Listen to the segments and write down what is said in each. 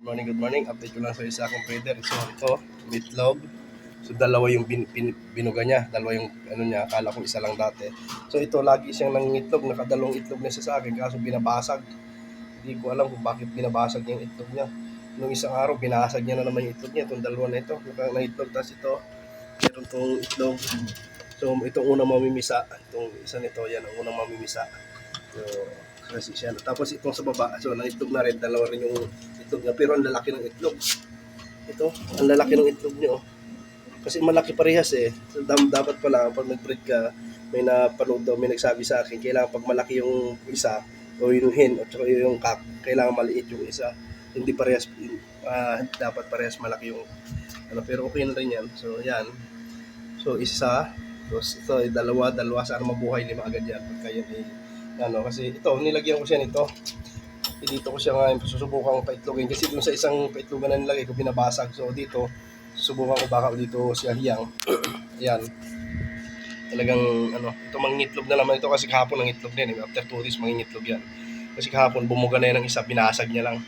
Good morning. Update ko lang sa isa akong breeder. So, ito, meatloaf. So, dalawa yung binuga niya. Dalawa yung ano niya. Akala ko isa lang dati. So, ito, lagi siyang nangitlog. Nakadalawang itlog na siya sa akin. Kaso binabasag. Hindi ko alam kung bakit binabasag niya yung itlog niya. Nung isang araw, binasag niya na naman yung itlog niya. Itong dalawa na ito. Nangitlog. Tapos ito, meron itong itlog. So, itong unang mamimisa. Itong isa nito, yan ang unang mamimisa. So, kasi siya. Tapos itong sa baba, so nangitlog na rin, dalawa rin yung itlog niya. Pero ang lalaki ng itlog. Ito, ang lalaki ng itlog niya. Oh. Kasi malaki parehas eh. So, dapat pala, pag nag-breed ka, may napanood daw, may nagsabi sa akin, kailangan pag malaki yung isa, o yung hen, at saka yung cock, kailangan maliit yung isa. Hindi parehas, dapat parehas malaki yung, ano, pero okay na rin yan. So, yan. So, isa, tapos ito, dalawa, sana mabuhay, 5 agad yan. Pagka yan ano, kasi ito, nilagyan ko siya nito. Dito ko siya ngayon susubukan paitlogin kasi dun sa isang paitlogan na nilagay ko binabasag. So dito, susubukan ko baka dito siya hiyang. Ayan. Talagang ano, ito mangingitlog na naman ito kasi kahapon nangitlog din. After 2 days mangingitlog yan. Kasi kahapon bumuga na yan ng isa, binasag niya lang.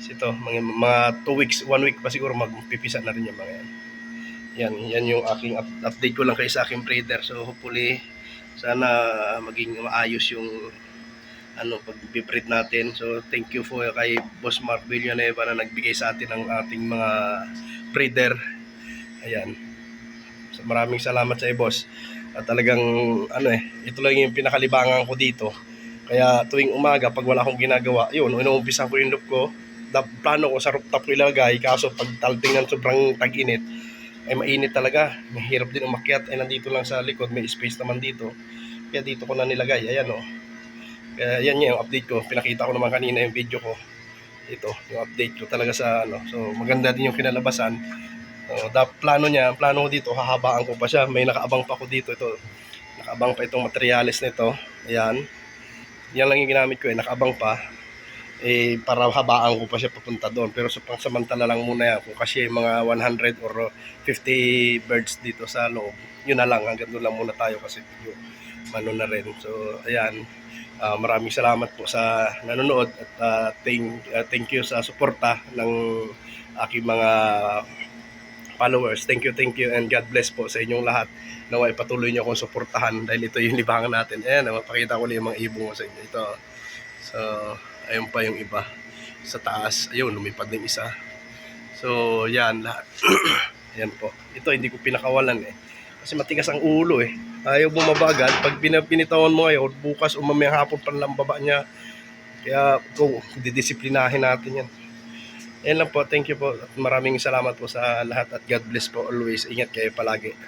Kasi ito, mga 2 weeks, 1 week pa siguro magpipisa na rin yung mga yan. Yan yung aking update ko lang kay sa aking breeder. So hopefully sana maging maayos yung ano pag-breed natin. So thank you for kay Boss Mark Villanueva na nagbigay sa atin ng ating mga breeder. Ayan. So maraming salamat sa iyo, boss. At talagang ano ito lang yung pinakalibangan ko dito. Kaya tuwing umaga pag wala akong ginagawa, yun, inuumpisan ko yung loop ko. Plano ko sa rooftop ko ilagay, kaso pag tingnan sobrang tag-init, ay mainit talaga. Mahirap din umakyat. Ay nandito lang sa likod, may space naman dito. Kaya dito ko na nilagay. Ayan o. Kaya yan yung update ko. Pinakita ko naman kanina yung video ko. Ito, yung update ko talaga sa ano. So maganda din yung kinalabasan. Plano ko dito, hahabaan ko pa siya. May nakaabang pa ko dito. Ito, nakaabang pa itong materials nito. Ayan. Yan lang yung ginamit ko nakaabang pa. Para habaan ko pa siya papunta doon. Pero sa pangsamantala lang muna yan. Kung kasi mga 100 or 50 birds dito sa loob, yun na lang. Hanggang doon lang muna tayo kasi video ano na rin. So, ayan. Maraming salamat po sa nanonood at thank you sa suporta ng aking mga followers. Thank you and God bless po sa inyong lahat. Naway patuloy niyo akong suportahan dahil ito yung libangan natin. Ayan, mapakita ko lang yung mga ibong sa inyo. Ito. So, ayun pa yung iba sa taas. Ayun, lumipad ng isa. So, yan lahat. Ayan po. Ito hindi ko pinakawalan kasi matigas ang ulo Ayaw bumabagal. Pag pinitawan mo ngayon, bukas o mamayang hapon pa lang baba niya. Kaya didisiplinahin natin yan. Ayan lang po. Thank you po. At maraming salamat po sa lahat at God bless po always. Ingat kayo palagi.